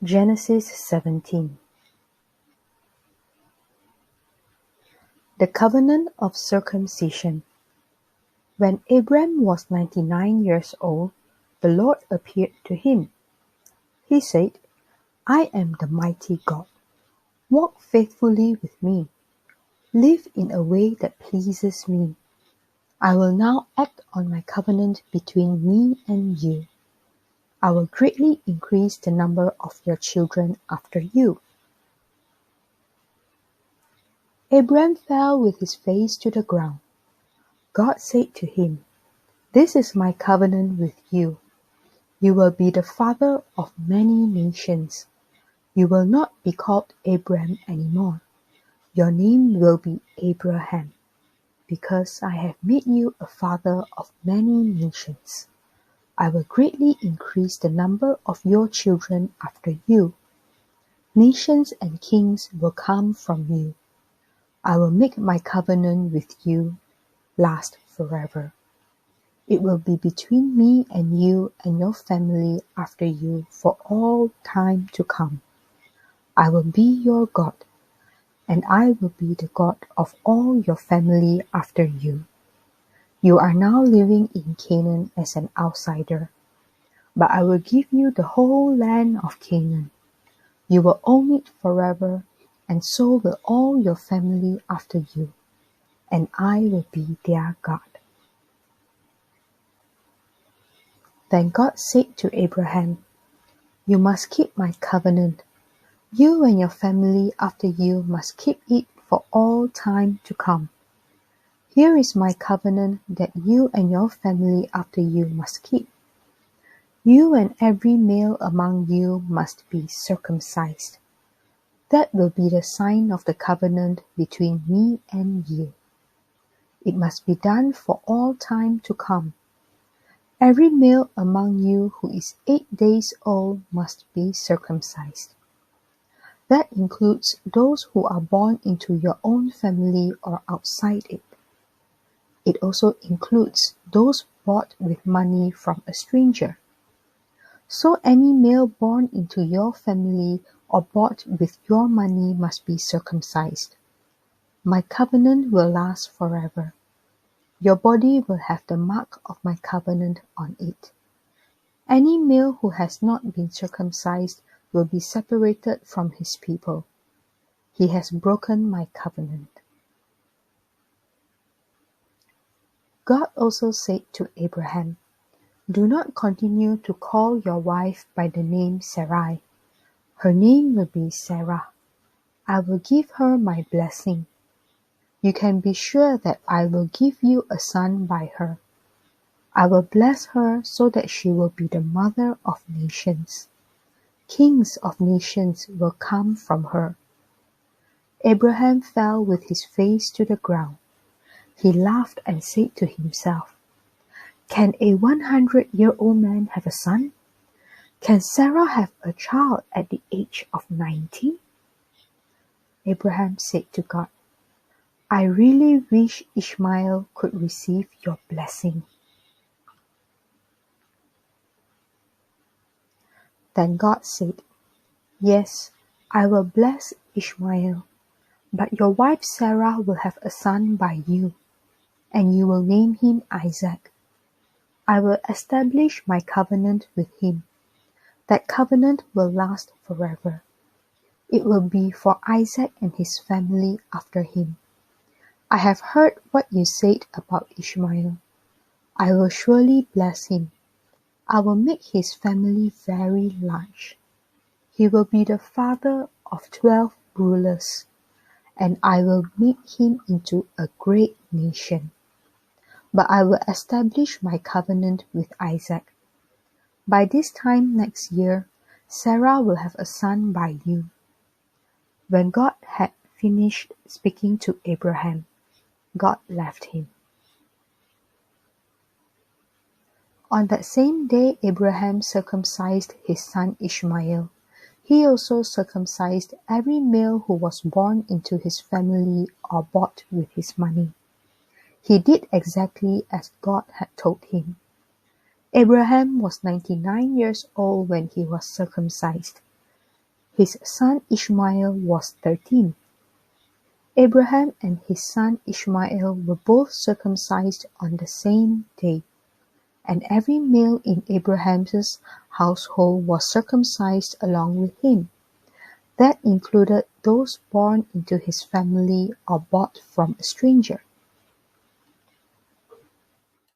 Genesis 17. The Covenant of Circumcision. When Abram was 99 years old, the Lord appeared to him. He said, "I am the mighty God. Walk faithfully with me. Live in a way that pleases me. I will now act on my covenant between me and you. I will greatly increase the number of your children after you." Abram fell with his face to the ground. God said to him, "This is my covenant with you. You will be the father of many nations. You will not be called Abram anymore. Your name will be Abraham, because I have made you a father of many nations. I will greatly increase the number of your children after you. Nations and kings will come from you. I will make my covenant with you last forever. It will be between me and you and your family after you for all time to come. I will be your God, and I will be the God of all your family after you. You are now living in Canaan as an outsider, but I will give you the whole land of Canaan. You will own it forever, and so will all your family after you, and I will be their God." Then God said to Abraham, "You must keep my covenant. You and your family after you must keep it for all time to come. Here is my covenant that you and your family after you must keep. You and every male among you must be circumcised. That will be the sign of the covenant between me and you. It must be done for all time to come. Every male among you who is 8 days old must be circumcised. That includes those who are born into your own family or outside it. It also includes those bought with money from a stranger. So any male born into your family or bought with your money must be circumcised. My covenant will last forever. Your body will have the mark of my covenant on it. Any male who has not been circumcised will be separated from his people. He has broken my covenant." God also said to Abraham, "Do not continue to call your wife by the name Sarai. Her name will be Sarah. I will give her my blessing. You can be sure that I will give you a son by her. I will bless her so that she will be the mother of nations. Kings of nations will come from her." Abraham fell with his face to the ground. He laughed and said to himself, "Can a 100-year-old man have a son? Can Sarah have a child at the age of 90? Abraham said to God, "I really wish Ishmael could receive your blessing." Then God said, "Yes, I will bless Ishmael, but your wife Sarah will have a son by you, and you will name him Isaac. I will establish my covenant with him. That covenant will last forever. It will be for Isaac and his family after him. I have heard what you said about Ishmael. I will surely bless him. I will make his family very large. He will be the father of 12 rulers, and I will make him into a great nation. But I will establish my covenant with Isaac. By this time next year, Sarah will have a son by you." When God had finished speaking to Abraham, God left him. On that same day Abraham circumcised his son Ishmael. He also circumcised every male who was born into his family or bought with his money. He did exactly as God had told him. Abraham was 99 years old when he was circumcised. His son Ishmael was 13. Abraham and his son Ishmael were both circumcised on the same day, and every male in Abraham's household was circumcised along with him. That included those born into his family or bought from a stranger.